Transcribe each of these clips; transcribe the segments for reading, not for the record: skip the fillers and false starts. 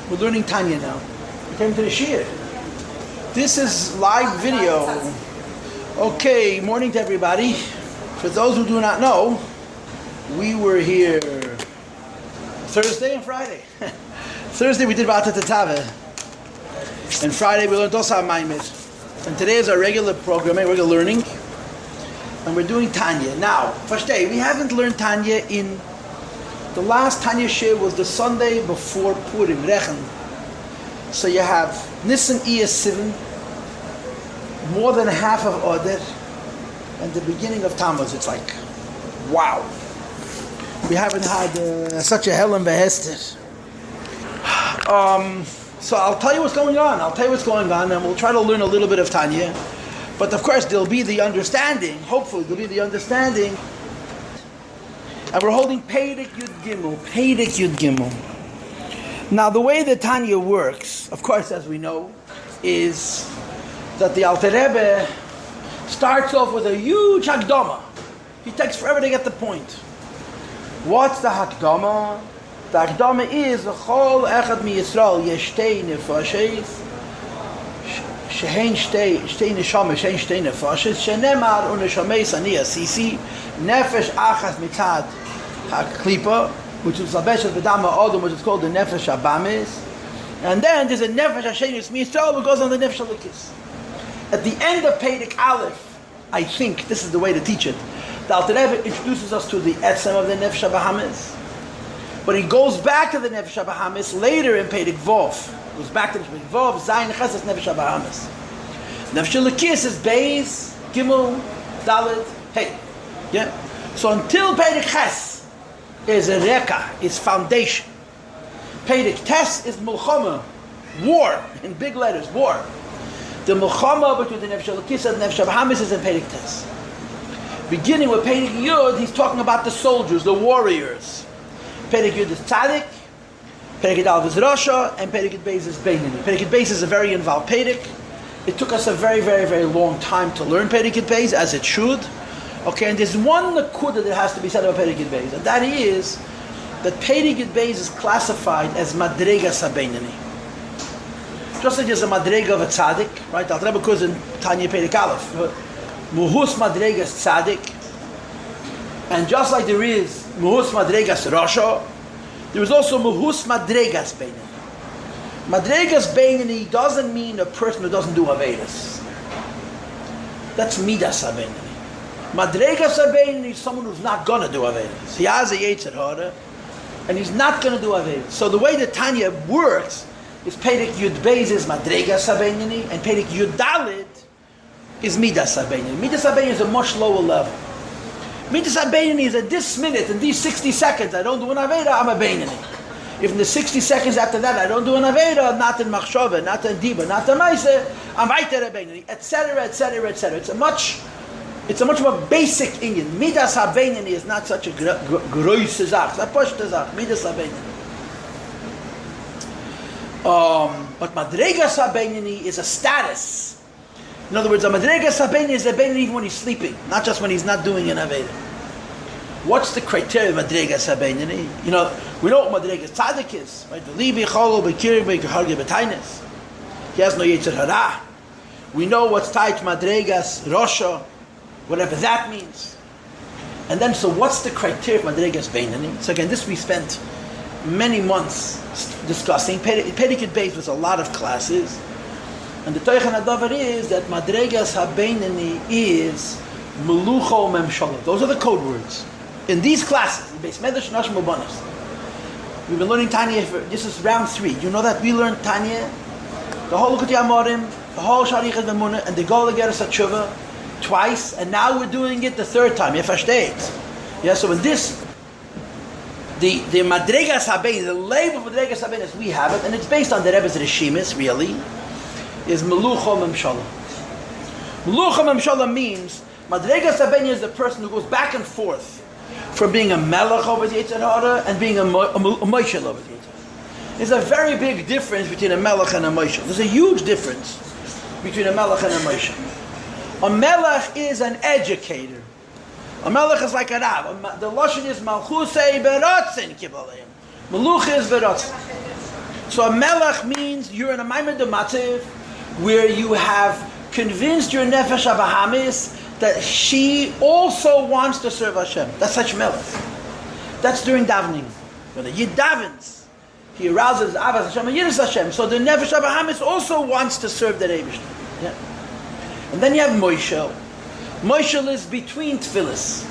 We're learning Tanya now. We came to the Shir. This is live video. Okay, morning to everybody. For those who do not know, we were here Thursday and Friday. Thursday we did Vata Tetave. And Friday we learned Dosa Maimed. And today is our regular programming, regular learning. And we're doing Tanya. Now, first day, we haven't learned Tanya in... The last Tanya Shir was the Sunday before Purim, Rechen. So you have Nisan Iyar Sivan, more than half of Oder, and the beginning of Tammuz. It's like, wow. We haven't had such a Helen Behester. So I'll tell you what's going on. And we'll try to learn a little bit of Tanya. But of course, there'll be the understanding. Hopefully, there'll be the understanding. And we're holding Peirik Yud Gimel. Now, the way that Tanya works, of course, as we know, is that the Alter Rebbe starts off with a huge Hakdama. He takes forever to get the point. What's the Hakdama? The Hakdama is Chol Echad Mi Yisrael Yeshtei Nefashes Shehen Shtei Neshama Shehen Shtei Nefashes Shenemar Uneshameis Ani Asisi Nefesh Achas Mitzad HaKlipa, which is Labeshet V'Dama Odom, which is called the Nefesh Abamis. And then there's a Nefesh Hashenis Miyisrael, which goes on the Nefesh Alikis. At the end of Peirik Aleph, I think this is the way to teach it. The Alter Rebbe introduces us to the Etzem of the Nefesh Abahamis. But he goes back to the Nefesh Abahamis later in Peirik Vov. Goes back to the Peirik Vov, Zayin Chesed Nefesh Abahamis. Nefesh Alikis is Beis, Gimel, Dalet, Hey. Yeah? So until Peirik Ches is a Reka, is foundation. Peirik Tes is Mulchama, war, in big letters, war. The Mulchama between the Nefesh Alikis and Nefesh Abahamis is in Peirik Tes. Beginning with Peirik Yud, he's talking about the soldiers, the warriors. Peirik Yud is Tzadik, Peirik Yud Aleph is Rasha, and Peirik Yud Beis is Beinani. Peirik Yud Beis is a very involved Peirik. It took us a very, very, very long time to learn Peirik Yud Beis, as it should. Okay, and there's one nakuda that has to be said about Peirik Yud Beis, and that is that Peirik Yud Beis is classified as Madrega Sabeinani. Just like there's a Madrega of a Tzaddik, right? Al Rebbe goes in Tanya Peirik Aleph. Muhus Madregas Tzaddik. And just like there is Muhus Madregas Rasha, there is also Muhus Madregas Beinani. Madregas Beinani doesn't mean a person who doesn't do Avedas. That's Midas HaBeinani. Madregas HaBeinani is someone who's not going to do Avedas. He has a Yetzer Hara, and he's not going to do Avedas. So the way that Tanya works is Peirik Yud Beis is Madregas HaBeinani, and Peirik Yud Dalet is Midas HaBeinani. Midas HaBeinani is a much lower level. Midas HaBeinani is at this minute, in these 60 seconds, I don't do an Aveda, I'm a Beinani. If in the 60 seconds after that I don't do an Aveda, not in Machshava, not in Diba, not in Maise, I'm weiter a Beinani, etc., etc., etc. It's a much more basic Inyan. Midas HaBeinani is not such a große Sache. It's a poshte Sache. Midas HaBeinani. But Madregas HaBeinani is a status. In other words, a Madregas HaBeinani is a Beinani even when he's sleeping, not just when he's not doing an Aveda. What's the criteria of Madregas HaBeinani? You know, we know what Madregas Tzaddik is, right? V'libi cholo b'kiri b'harge b'tainis. He has no Yetzer Hara. We know what's tied to Madregas Rasha, whatever that means. And then, so what's the criteria of Madregas Beinani? So again, this we spent many months discussing. Peirik Yud Beis was a lot of classes. And the Teichen Adavar is that Madregas HaBeinani is Melucho Memshala. Those are the code words. In these classes, in Beis Medrash Nashim Ubanos, we've been learning Tanya this is round 3. You know that we learned Tanya, the whole Likutei Amorim, the whole Sharichas V'Emunah, and the Gol Geras HaTshuva twice, and now we're doing it the third time. You versteht? Yeah, so in this, the Madregas HaBeinani, the label of Madregas HaBeinani as we have it, and it's based on the Rebbe's Rishimis, really, is Melucho Memshala. Melucho Memshala means Madregas HaBeinani is the person who goes back and forth from being a Melech over the Yetzer Hara and being a Moshel over the Yetzer Hara. There's a very big difference between a Melech and a Moshel. There's a huge difference between a Melech and a Moshel. A Melech is an educator. A Melech is like a Rav. The Lashon is Malchusei Berotzen Kibbaleim. Meluch is Berotzen. So a melech means you're in a maimed matziv where you have convinced your nefesh abahamis that she also wants to serve Hashem. That's such melech. That's during davening. When the Yid davens, he arouses Avas Hashem and Yiras Hashem. So the nefesh abahamis also wants to serve the Rebbe. Yeah. And then you have Moishel. Moishel is between tefillas.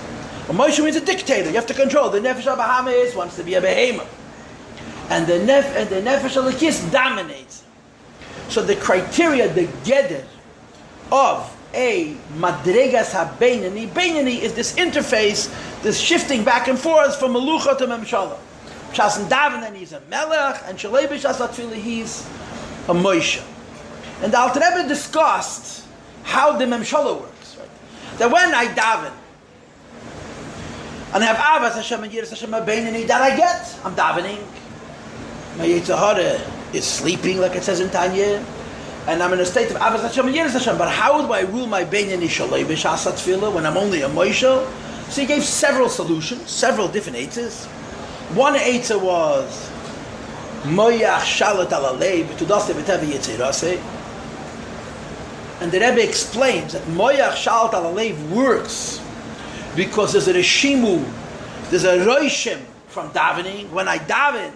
Moishel means a dictator. You have to control. The nefesh abahamis wants to be a behemoth. And the nefesh alikis dominates. So the criteria, the geder of a madregas ha-beinani, beinani is this interface, this shifting back and forth from melucha to memshala. Shas and davenan he's a melech, and shalei b'shas atfila he's a Moshe. And the Alter Rebbe discussed how the memshala works. Right? That when I daven and I have avas Hashem and yiras Hashem ha-beinani that I get, I'm davening. My Yetzer Hara is sleeping, like it says in Tanya, and I'm in a state of Avos Hashem and Yiras Hashem. But how do I rule my Beinani Shalei B'Shas HaTfilah when I'm only a Moishel? So he gave several solutions, several different eitzes. One eitzah was Moyach Shalat Al Alev B'Tudaste B'Tevi Yitzirase, and the Rebbe explains that Moyach Shalat Al Alev works because there's a Reshimu, there's a Roishim from davening. When I daven,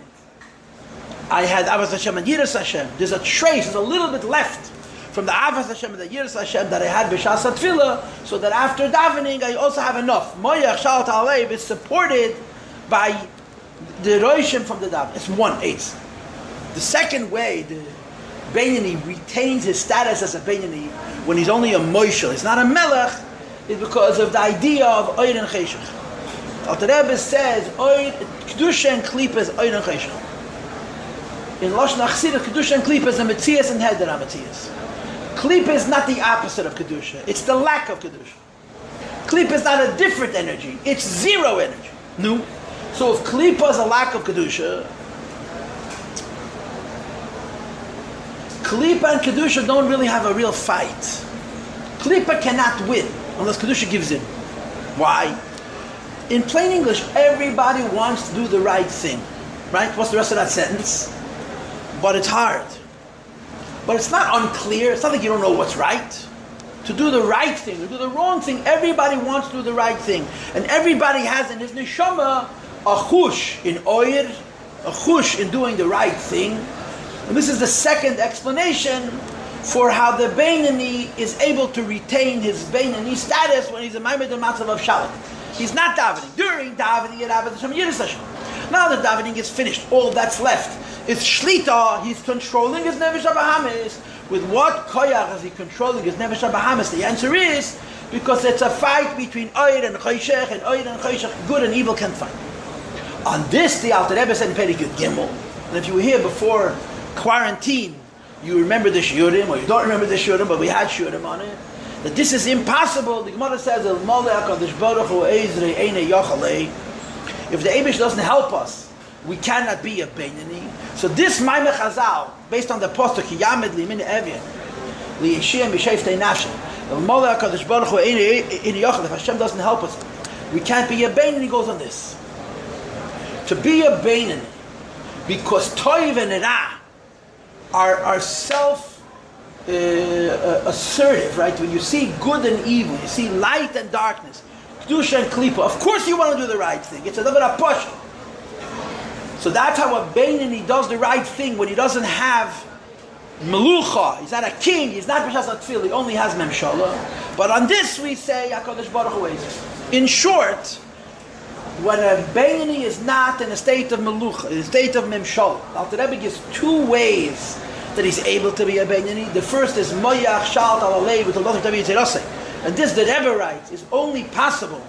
I had Avos Hashem and Yiras Hashem. There's a trace, there's a little bit left from the Avos Hashem and the Yiras Hashem that I had B'Shas HaTfilah, so that after davening I also have enough. Moyach Shalat Alev is supported by the Roishim from the daven. It's one eighth. The second way the Beinani retains his status as a Beinani when he's only a Moishel, he's not a Melech, is because of the idea of Oyer and Cheshach. Alter Rebbe says Kedusha and Klipa is Oyer and Cheshach. In Lashon Achsidus, Kedusha and Klipa is a Metzias and Heder HaMetzias. Klipa is not the opposite of Kedusha. It's the lack of Kedusha. Klipa is not a different energy. It's zero energy. No. So if Klipa is a lack of Kedusha, Klipa and Kedusha don't really have a real fight. Klipa cannot win unless Kedusha gives in. Why? In plain English, everybody wants to do the right thing. Right? What's the rest of that sentence? But it's hard. But it's not unclear. It's not like you don't know what's right. To do the right thing, to do the wrong thing, everybody wants to do the right thing. And everybody has in his neshama a chush in oyer, a chush in doing the right thing. And this is the second explanation for how the Beinani is able to retain his Beinani status when he's a Maimed Matzav of Shalat. He's not davening. During davening, he had Avos Hashem Yiras Hashem. Now the davening is finished. All that's left is Shlita. He's controlling his Nefesh HaBahamis. With what koyach is he controlling his Nefesh HaBahamis? The answer is because it's a fight between Oyer and Choshech, and Oyer and Choshech, good and evil can't fight. On this, the Alter Rebbe said in Perek Yud Gimel, and if you were here before quarantine, you remember the shiurim, or you don't remember the shiurim, but we had shiurim on it, that this is impossible. The Gemara says, if the Eibush doesn't help us, we cannot be a Beinani. So this Maimeh Chazal, based on the Pasuk, Yamed Limin Evyan, Liyishim B'Sheftei Nafshem, if Hashem doesn't help us, we can't be a Beinani. He goes on this. To be a Beinani, because Toiv and Ra are self-assertive, right? When you see good and evil, you see light and darkness, Kedusha and Klipa, of course you want to do the right thing. It's a little bit of push. So that's how a Beinani does the right thing when he doesn't have Melucha. He's not a king, he's not B'Shas HaTfilah, he only has Memshala. But on this we say, HaKadosh Baruch Hu is. In short, when a Beinani is not in a state of Melucha, in a state of Memshala, Alter Rebbe gives two ways that he's able to be a Beinani. The first is Moyach Shalat Al Alev B'Tudaste B'Tevi Yitzirase. And this, the Rebbe writes, is only possible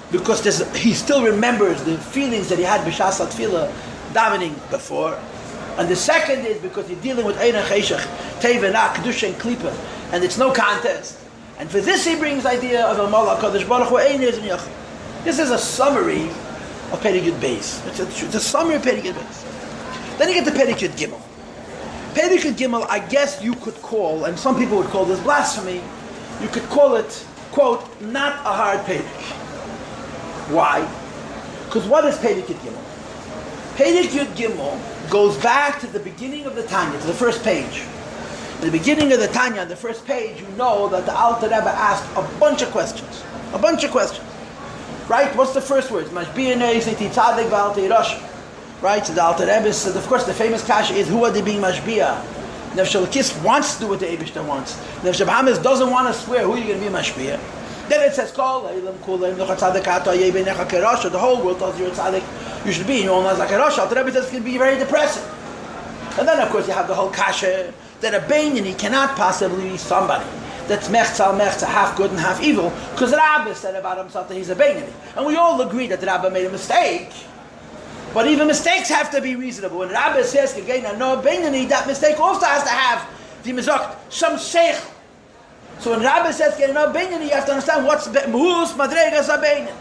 because he still remembers the feelings that he had B'Shas HaTfilah davening before. And the second is because you're dealing with Ein HaCheshach, Tevenah, Kedusha and Klipa, and it's no contest. And for this he brings the idea of a Malach Kadosh Baruch Hu Ein Yez and Yachid. This is a summary of Perek Yud Beis. It's a summary of Perek Yud Beis. Then you get to Perek Yud Gimel. Perek Yud Gimel, I guess you could call, and some people would call this blasphemy, you could call it, quote, not a hard Perek. Why? Because what is Perek Yud Gimel? Perek Yud Gimel goes back to the beginning of the Tanya, to the first page. In the beginning of the Tanya, on the first page, you know that the Alter Rebbe asked a bunch of questions. A bunch of questions. Right? What's the first words? Mashbiyanei Siti Tzadik V'Altei Rasha. Right? So the Alter Rebbe said, of course, the famous kasha is, who are they being mashbiya? If Shalakis wants to do what the Eibishter wants. And if Shabhamis doesn't want to swear, who are you going to be mashbiya? Then it says, the whole world tells you you're tzaddik, you should be in your own life like a Rasha. Alter Rebbe says it can be very depressing. And then, of course, you have the whole kasha that a Beinoni cannot possibly be somebody that's mechza, half good and half evil, because Rabbi said about himself that he's a Beinoni. And we all agree that Rabbi made a mistake, but even mistakes have to be reasonable. When Rabbi says, no Beinoni, that mistake also has to have the mizok, some seichel. So when Rabbi says, no Beinoni, you have to understand what's Muhus Madregas HaBeinin.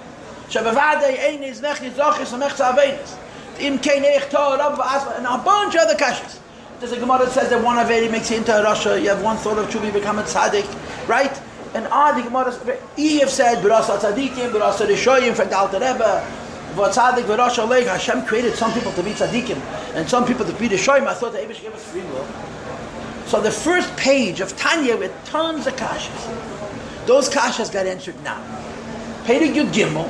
Shabavadei Einis Mechni Zochis Mechza HaBeinis. Im Keinech Torah Rabbi Asma, and a bunch of other kashas. There's a Gemara that says that one Avedi makes you into a Rasha, you have one thought of Chubi, become a Tzaddik, right? And the Gemara, Eve said, B'rasa Tzaddikim, B'rasa Rishoyim, in fact, Alter Rebbe, V'Tzaddik, V'Rasha Leig, Hashem created some people to be Tzaddikim, and some people to be Rishoyim. I thought the Eibush gave us free will. So the first page of Tanya with tons of kashas, those kashas got answered now. Perek Yud Gimel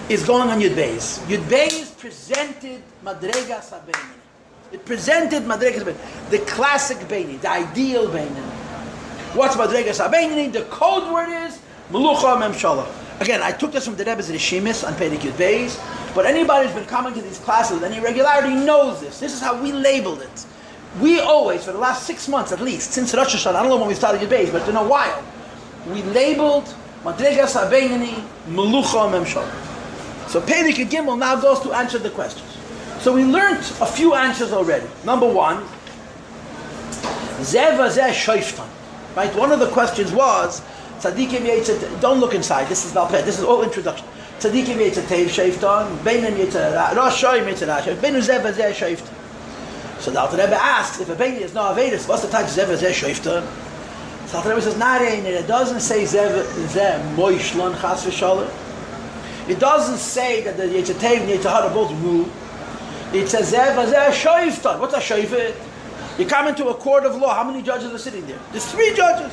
is going on Yud Beis. Yud Beis presented Madregas HaBeinin. It presented Madregas HaBeinin, the classic Beinin, the ideal Beinin. What's Madregas HaBeinin? The code word is Melucha Memshala. Again, I took this from the Rebbe's Rishimis on Perek Yud Beis, but anybody who's been coming to these classes with any regularity knows this. This is how we labeled it. We always, for the last 6 months at least, since Rosh Hashanah, I don't know when we started Yud Beis, but it's been a while, we labeled Madregas HaBeinin Melucha Memshala. So Perek Yud Gimel now goes to answer the questions. So we learned a few answers already. Number one, Zeva Zeh Shoiftan. Right? One of the questions was, Tzadikim Yetzet, don't look inside, this is Valpeh, this is all introduction. Tzadikim Yetzet Tev Shoiftan, Beinim Yetzet Rosh Shoyim Yetzet Rosh, Beinu Zeva Zeh Shoiftan. So the Alter Rebbe asks, if a Beinu is no Avedis, what's the type of Zeva Zeh Shoiftan? So the Alter Rebbe says, it doesn't say Zeva Zeh Moishlon Chas V'Shalom. It doesn't say that the Yetzet Tev and Yetzet Hara both rule. It says, what's a shofet? You come into a court of law, how many judges are sitting there? There's 3 judges.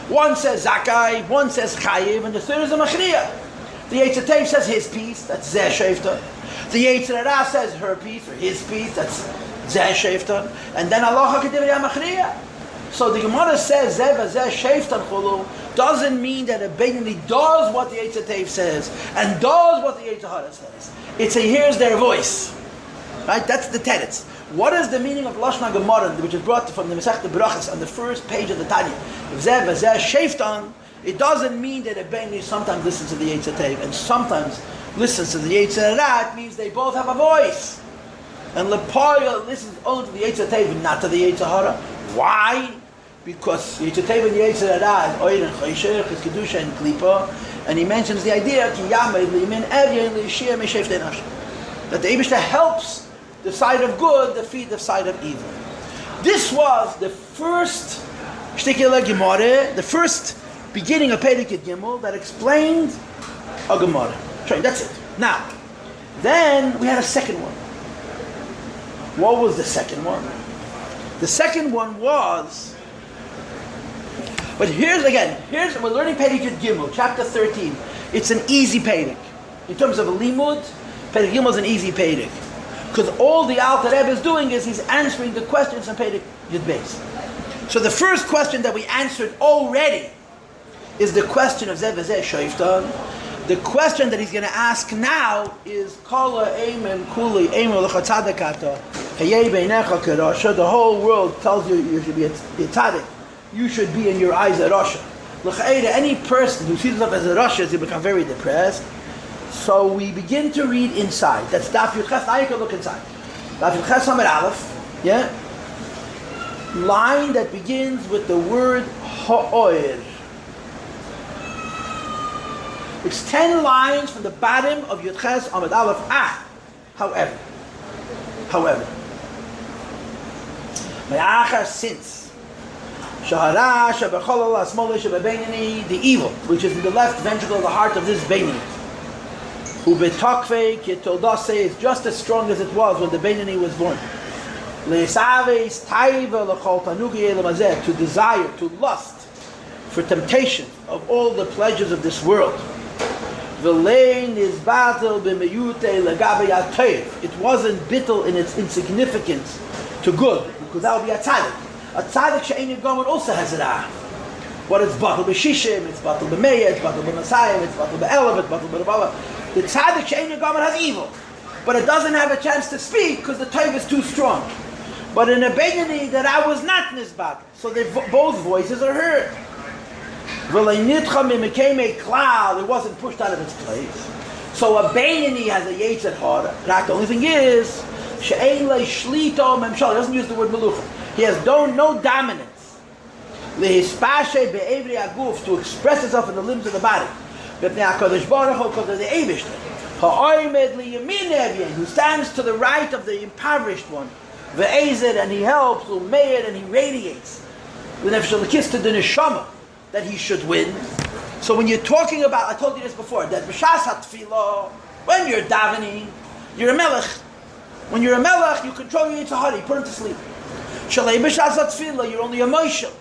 One says Zakai, one says Chayiv, and the third is a Machriya. The Yetzet Tev says his piece, that's Zeh Shofet. The Yetzet Hara says her piece, or his piece, that's Zeh Shofet. And then Allah HaKadim Machriya. So the Gemara says, Zeh Shofet Chulu, doesn't mean that a Beinoni does what the Yetzet Tev says, and does what the Yetzet Hara says. It's a hears their voice. Right? That's the tenets. What is the meaning of Lashon Gemara, which is brought from the Masechta Berachos on the first page of the Tanya? If Zeh Shofet, it doesn't mean that a Beinoni sometimes listens to the Yetzet Tev and sometimes listens to the Yetzet Hara. It means they both have a voice. And Lepoya listens only to the Yetzet Tev and not to the Yetzet Hara. Why? Because Yetzet Tev and Yetzet Hara is Oyer and Choshech, is Kedusha and Klipa, and he mentions the idea that the Eibishter helps the side of good defeat the side of evil. This was the first Shtikele Gemara, the first beginning of Perek Yud Gimel that explained a Gemara. That's it. Now, then we had a second one. What was the second one? The second one was, but here's we're learning Perek Yud Gimel, chapter 13. It's an easy Perek. In terms of a limud, Perek Gimel is an easy Perek. Because all the Alter Rebbe is doing is he's answering the questions in Perek Yud Beis. So the first question that we answered already is the question of Zeh V'Zeh Shoiftan. The question that he's going to ask now is Kala Eimen Kuli Eimen L'Chatzadakato Hayei Beinecha Kerasha. The whole world tells you you should be a tzaddik. You should be in your eyes a Rasha. L'Chaeda, any person who sees himself as a Rasha is going to become very depressed. So we begin to read inside. That's Daf Yud Ches. Now you can look inside. Daf Yud Ches Amud Aleph. Yeah. Line that begins with the word Ha'oir. It's 10 lines from the bottom of Yud Ches Amud Aleph. However, since Shahara Shabachol Asmol Shababeinani, the evil which is in the left ventricle of the heart of this Beinani, who betokfe kitodase is just as strong as it was when the Beinani was born. To desire, to lust, for temptation of all the pleasures of this world. It wasn't bittul in its insignificance to good, because that would be a tzaddik. A tzaddik she'ein gomer also has it. But it's batal b'shishim, it's batal b'meya, it's batal b'masayim, it's batal b'elav, it's batal b'rabala. The tzaddik she'ein gomer has evil, but it doesn't have a chance to speak because the tov is too strong. But in a Beinani that I was not nisbat, so both voices are heard. It became a cloud, it wasn't pushed out of its place. So a Beinani has a yetzer hara. The only thing is, she'ein le shlito memshal. He doesn't use the word melucha. He has no dominance. Lehispashe be'evri aguf, to express itself in the limbs of the body. Because of the Eibishter. Ha'oimed liyamin evyen, who stands to the right of the impoverished one. Ve'ezed, and he helps. U'meir, and he radiates. With nefesh to the neshama, that he should win. So when you're talking about, I told you this before, that b'shas hatfilah, when you're davening, you're a melech. When you're a melech, you control your yitzhar, you put him to sleep. Shalei b'shas hatfilah, you're only a moishel.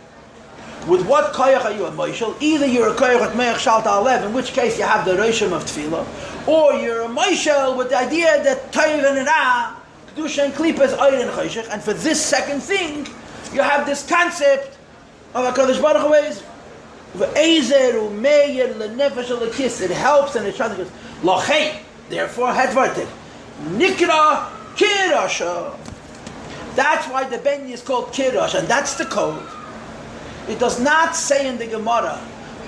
With what koyach are you a moishel? Either you're a koyach at me'ach shalta alev, in which case you have the roshim of tefillah, or you're a moishel with the idea that toiv and ra, kedusha and klipa is oyer and choshech, and for this second thing, you have this concept of HaKadosh Baruch Hu ways. It helps and it tries. Therefore, Hedvartik. Nikra Kirasha. That's why the Beni is called Kirash, and that's the code. It does not say in the Gemara,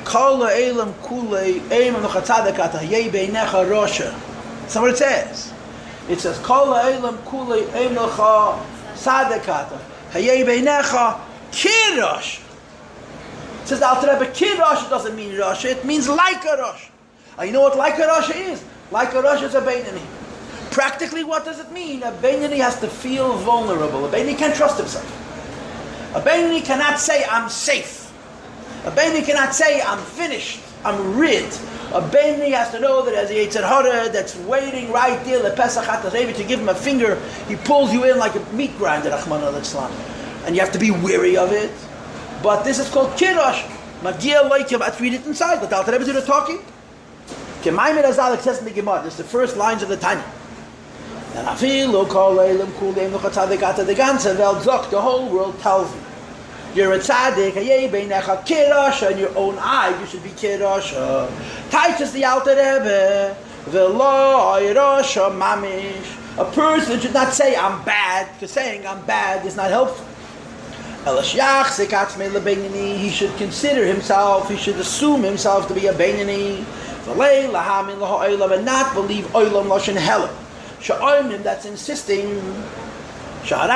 Kala Elam Kule Eimam Chatzadakata Ye Beinecha Rosha. That's not what it says. It says Kala Elam Kule Eimam Chatzadakata Ye Beinecha Kirash. It says the Alter Rebbe, Kid Rosh doesn't mean Rosh, it means like a Rosh. And you know what like a Rosh is? Like a Rosh is a Beinani. Practically, what does it mean? A Beinani has to feel vulnerable. A Beinani can't trust himself. A Beinani cannot say, I'm safe. A Beinani cannot say, I'm finished, I'm rid. A Beinani has to know that as a Yetzer Hara that's waiting right there, the Pesach HaTazevi, to give him a finger, he pulls you in like a meat grinder, Rachmana litzlan. And you have to be weary of it. But this is called Kiddush. Magia Loikim. Let's read it inside. Let the Alter Rebbe do the talking. Kemaimed Azalek says in the Gemara. This is the first lines of the Tanya. And Afilu Kol Eilim Kulim Nuchatzadik Ata the ganze Welt Zok. The whole world tells you. You're a tzaddik. Hayei Beinecha Kiddush. In your own eye, you should be Kiddush. Teaches the Alter Rebbe. V'lo Oirosha Mamish. A person should not say I'm bad, because saying I'm bad is not helpful. He should consider himself, he should assume himself to be a Beinani, and not believe Olam Lashon Helam. Sha'oimim, that's insisting. That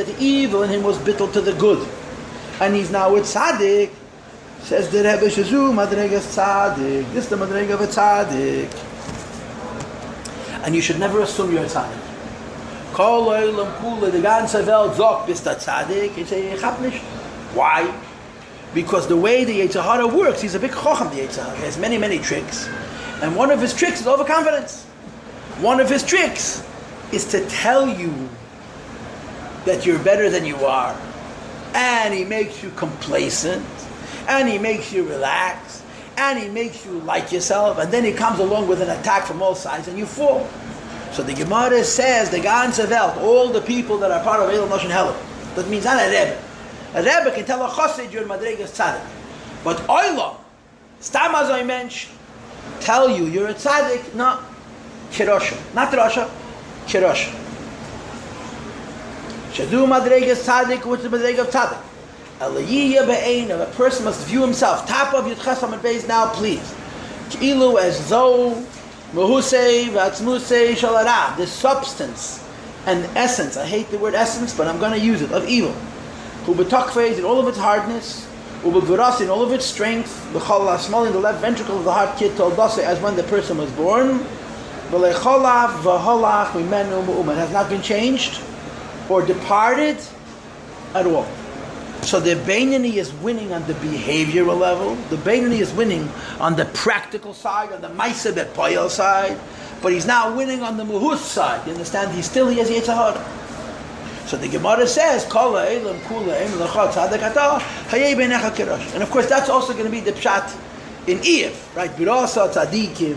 the evil in him was bittul to the good. And he's now with Tzaddik. Says the Rebbe Shazu, Madregas Tzaddik. This is the Madrega of a Tzaddik. And you should never assume you're a Tzaddik. Kol Olam Kula, the ganze Welt zok bist a tzaddik. You say, ich hab nicht. Why? Because the way the Yetzer Hara works, he's a big chocham, the Yetzer Hara. He has many, many tricks. And one of his tricks is overconfidence. One of his tricks is to tell you that you're better than you are. And he makes you complacent. And he makes you relax. And he makes you like yourself. And then he comes along with an attack from all sides and you fall. So the Gemara says, the ganze Welt, all the people that are part of Elam Lashon Helam. That means not a Rebbe. A Rebbe can tell a Chassid you're Madregas Tzaddik. But Olam, Stam Azoy Mensch, tell you you're a Tzaddik, no, Kirosha. Not Rosha, Kirosha. Shadu Madregas Tzaddik, which is Madregas Tzaddik. Aliyah Be'ein, a person must view himself. Top of Yud Chesam and Beis now, please. Ki'ilu, as though the substance and essence, I hate the word essence, but I'm going to use it, of evil. In all of its hardness, in all of its strength, in the left ventricle of the heart, as when the person was born, it has not been changed or departed at all. So the Beinani is winning on the behavioral level. The Beinani is winning on the practical side, on the Maisa Bepoyel side. but he's now winning on the Muhus side. You understand? He has Yetzer Hara. So the Gemara says, and of course that's also going to be the pshat in Iyov, right? Birasa tzadikim,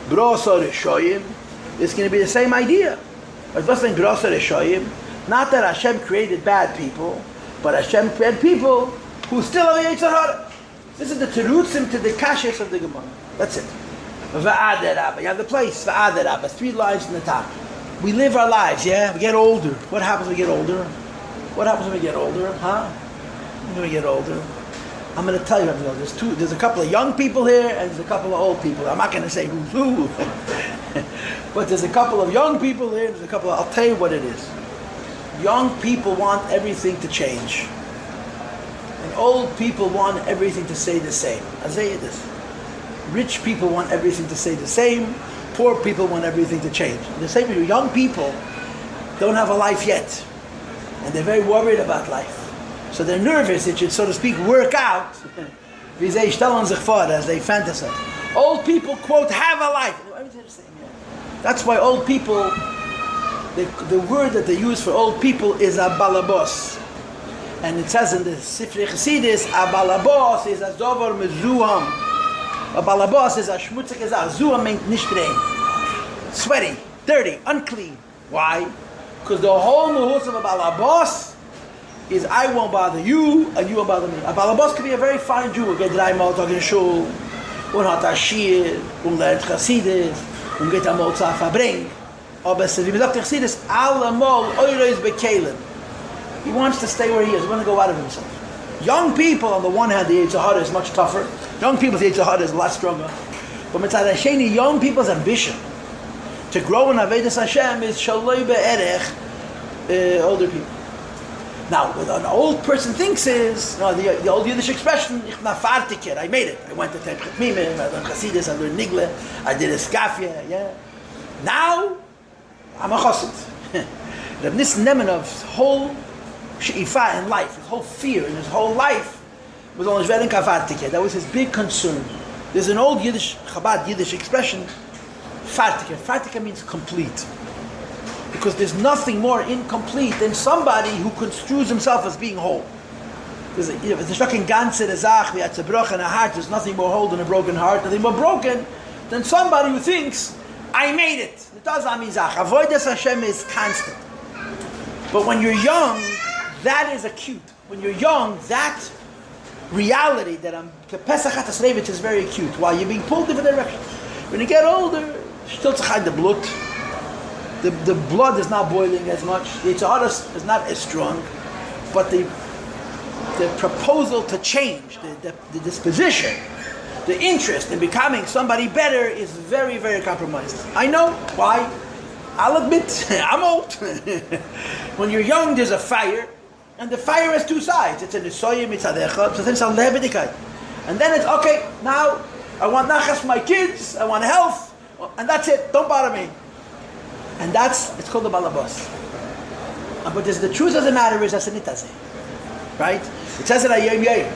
birasa reshoyim. It's going to be the same idea. But what's in birasa reshoyim? Not that Hashem created bad people, but Hashem created people who still have Yetzer Hara. This is the terutzim to the kashis of the Gemara. That's it. Va'aderabba. You have the place. Va'aderabba. 3 lines in the top. We live our lives, yeah? We get older. What happens when we get older? What happens when we get older? Huh? When we get older? I'm going to tell you, there's a couple of young people here and there's a couple of old people. I'm not going to say who's who. But there's a couple of young people here, there's a couple of, I'll tell you what it is. Young people want everything to change. And old people want everything to stay the same. I'll say you this. Rich people want everything to stay the same. Poor people want everything to change. The same with young people don't have a life yet. And they're very worried about life. So they're nervous, it should, so to speak, work out. As they fantasize. Old people, quote, have a life. That's why old people, the word that they use for old people is a balabos. And it says in the Sifrei Chassidus, a balabos is a zovar mezuham. A balabos is a shmutzig is a zuham meint nicht rein. Sweaty, dirty, unclean. Why? Because the whole nuhus of a balabos is I won't bother you and you won't bother me. A balabos could be a very fine Jew. Get dreimal tag in shul, hat ashir, lernt Chassidus, geht amol zur Fabrik. Aber es wie gesagt Chassidus allemal eures bekelen. He wants to stay where he is. He wants to go out of himself. Young people, on the one hand, the Yetzer Hara is much tougher. Young people's Yetzer Hara is a lot stronger. But mitzad Hasheni, young people's ambition to grow in Avodas Hashem is shaloi be'erech older people. Now, what an old person thinks is, the old Yiddish expression, ich na fartiker, I made it. I went to Temchet Mimim, I learned Chassidus, I learned Nigle, I did a Skafia, yeah. Now, I'm a Chassid. Reb Nissen Nemenov's whole she'ifa in life, his whole fear in his whole life was on his Veren Kafartike. That was his big concern. There's an old Yiddish, Chabad Yiddish expression, Fartike. Fartike means complete. Because there's nothing more incomplete than somebody who construes himself as being whole. There's a shocking ganze der Sach, wie a zerbrochene heart, there's nothing more whole than a broken heart, nothing more broken than somebody who thinks, I made it. It does not mean Zach. Avodas Hashem is constant. But when you're young, that is acute. When you're young, that reality that I'm Pesach HaTasrevich is very acute. While you're being pulled in different directions. When you get older, still the blood. The blood is not boiling as much. The Yetzer Hara is not as strong. But the proposal to change, the disposition, the interest in becoming somebody better is very, very compromised. I know. Why? I'll admit, I'm old. When you're young, there's a fire. And the fire has 2 sides. It's a nisoyim, it's a dechad, so then it's a lebedekai. And then it's, okay, now I want nachas for my kids, I want health, and that's it, don't bother me. And it's called the balabas. But the truth of the matter is, that's a nitazeh. Right? It says in Ayem Yem,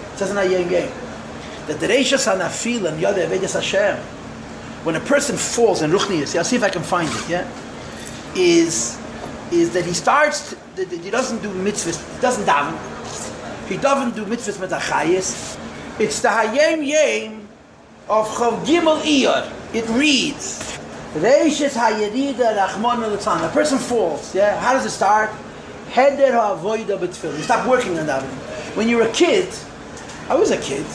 that the reishas hanafil and yodeh avedas Hashem, when a person falls in ruchnius, I'll see if I can find it, yeah? Is that he starts, he doesn't do mitzvahs, he doesn't daven, he doesn't do mitzvahs mit achayis. It's the Hayem Yem of Chav Gimel Iyar. It reads, Reishis hayerida rachmana l'tzana. A person falls, yeah? How does it start? Heder ha'avoida b'tfil. You stop working on davening. When you're a kid, I was a kid,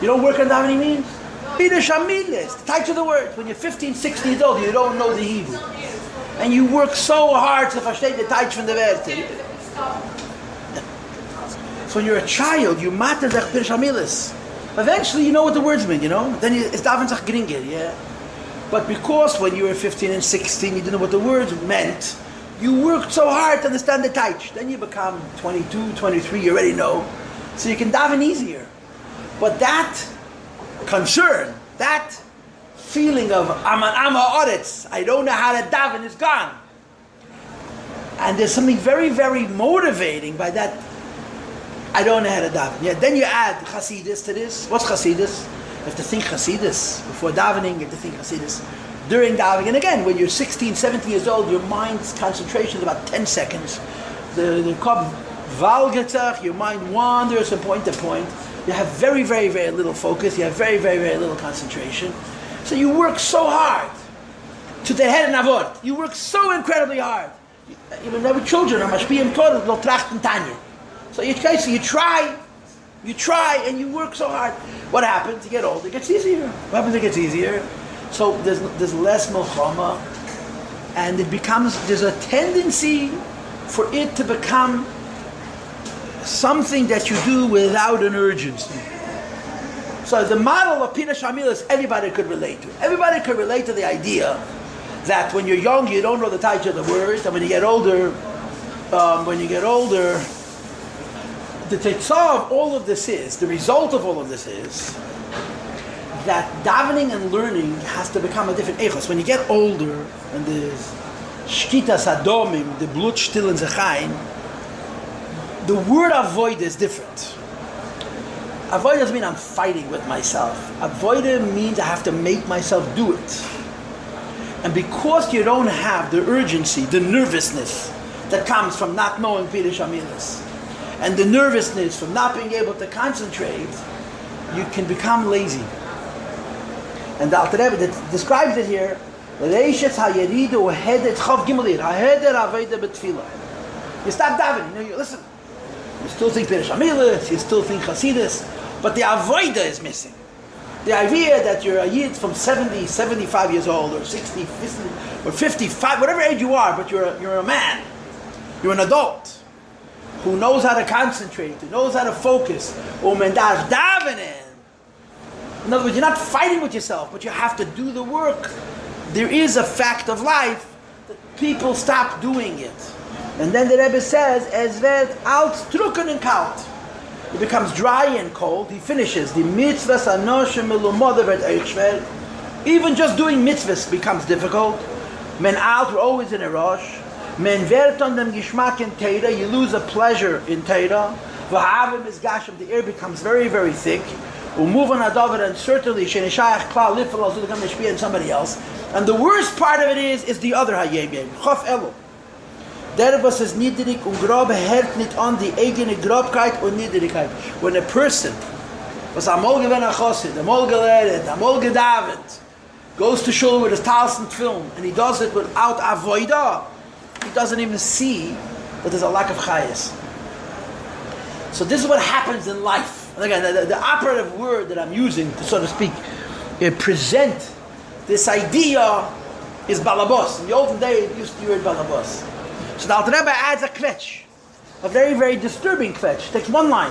you don't work on davening means? Be the shamilis, tied to the word. When you're 15, 16 years old, you don't know the Hebrew. And you work so hard to verstehen the Teich von der Welt. So when you're a child, you matter the Pirshamilis. Eventually, you know what the words mean, you know? Then it's daven sich gringer, yeah? But because when you were 15 and 16, you didn't know what the words meant, you worked so hard to understand the Teich. Then you become 22, 23, you already know. So you can daven easier. But that concern, that feeling of I'm an Amma Oretz, I don't know how to daven, is gone. And there's something very, very motivating by that. I don't know how to daven. Yeah, then you add Chassidus to this. What's Chassidus? You have to think Chassidus. Before davening, you have to think Chassidus. during davening. And again, when you're 16, 17 years old, your mind's concentration is about 10 seconds. The kop valgetzach, your mind wanders from point to point. You have very, very, very little focus. You have very, very, very little concentration. So you work so hard to the head and avod. You work so incredibly hard. Even with children, mashpiyim Torah, lo trachten Tanya. So you try, and you work so hard. What happens? You get old. It gets easier. What happens? It gets easier. So there's less milchama, and there's a tendency for it to become something that you do without an urgency. So the model of Pina Shamilas, everybody could relate to. Everybody could relate to the idea that when you're young, you don't know the taich of the words, and when you get older, the tetzah of all of this is, the result of all of this is, that davening and learning has to become a different echos. When you get older, and there's shkitas adomim, the blut shtil and zechain, the word avoid is different. Avoid doesn't mean I'm fighting with myself. Avoid means I have to make myself do it. And because you don't have the urgency, the nervousness that comes from not knowing Pirush Amilas, and the nervousness from not being able to concentrate, you can become lazy. And the Alter Rebbe describes it here. You stop davening. You listen. You still think Pirush Amilas, you still think Hasidus, but the avoida is missing. The idea that you're a yid from 70, 75 years old, or 60, 50, or 55, whatever age you are, but you're a man, you're an adult, who knows how to concentrate, who knows how to focus. In other words, you're not fighting with yourself, but you have to do the work. There is a fact of life that people stop doing it. And then the Rebbe says, es wird alt, trocken and kalt. It becomes dry and cold. He finishes. The mitzvahs anoshim melumode wird euch schwer. Even just doing mitzvahs becomes difficult. Men alt, we're always in a rush. Men wird on dem Geschmack in Teira. You lose a pleasure in Teira. V'havim is gashim. The air becomes very, very thick. Move on adavar, and certainly shenishayach klal lifel also to come to and somebody else. And the worst part of it is the other hayem yem. Chof elu. Der was es niedrig und grob hält nicht an die eigene Grobkeit und Niedrigkeit. When a person was amol gewen a chosid, amol gelehrt, amol gedavet, goes to shul with his talsent film, and he does it without avoida, he doesn't even see that there's a lack of chayas. So this is what happens in life. And again, the operative word that I'm using to, so to speak, present this idea is balabos. In the olden days, it used to be word balabos. So the Alter Rebbe adds a kvetch, a very, very disturbing kvetch. Takes one line.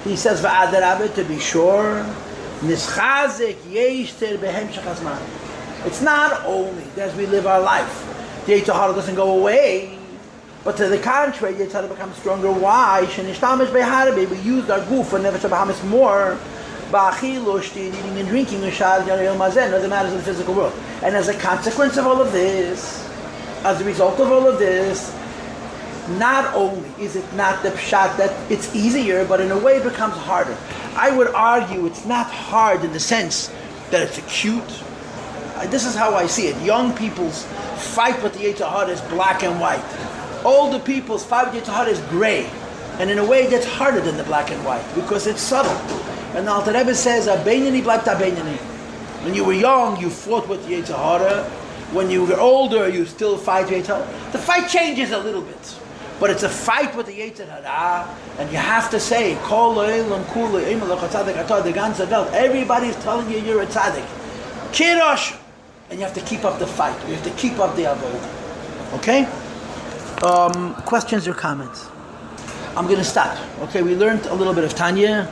He says, "Va'ad Rabbi, to be sure, nischazik yeshter behemshach hazman." It's not only that as we live our life, the Yetzer Hara doesn't go away, but to the contrary, the Yetzer Hara becomes stronger. Why? Shenishtamesh beharbe. We use our goof and nefesh habahamis more. Ba'achilush, eating and drinking, and shad yarei mazen, other matters of the physical world. And as a consequence of all of this, as a result of all of this, not only is it not the pshat that it's easier, but in a way it becomes harder. I would argue it's not hard in the sense that it's acute. This is how I see it. Young people's fight with the Yetzer Hara is black and white. Older people's fight with the Yetzer Hara is gray. And in a way that's harder than the black and white, because it's subtle. And the Alter Rebbe says, "Abeinani bleibt abeinani." When you were young, you fought with the Yetzer Hara. When you get older, you still fight with Yetzer Hara. The fight changes a little bit, but it's a fight with the Yetzer Hara, and you have to say, everybody's telling you you're a tzaddik. Kirosh! And you have to keep up the fight. You have to keep up the avodah. Okay? Questions or comments? I'm going to stop. Okay, we learned a little bit of Tanya.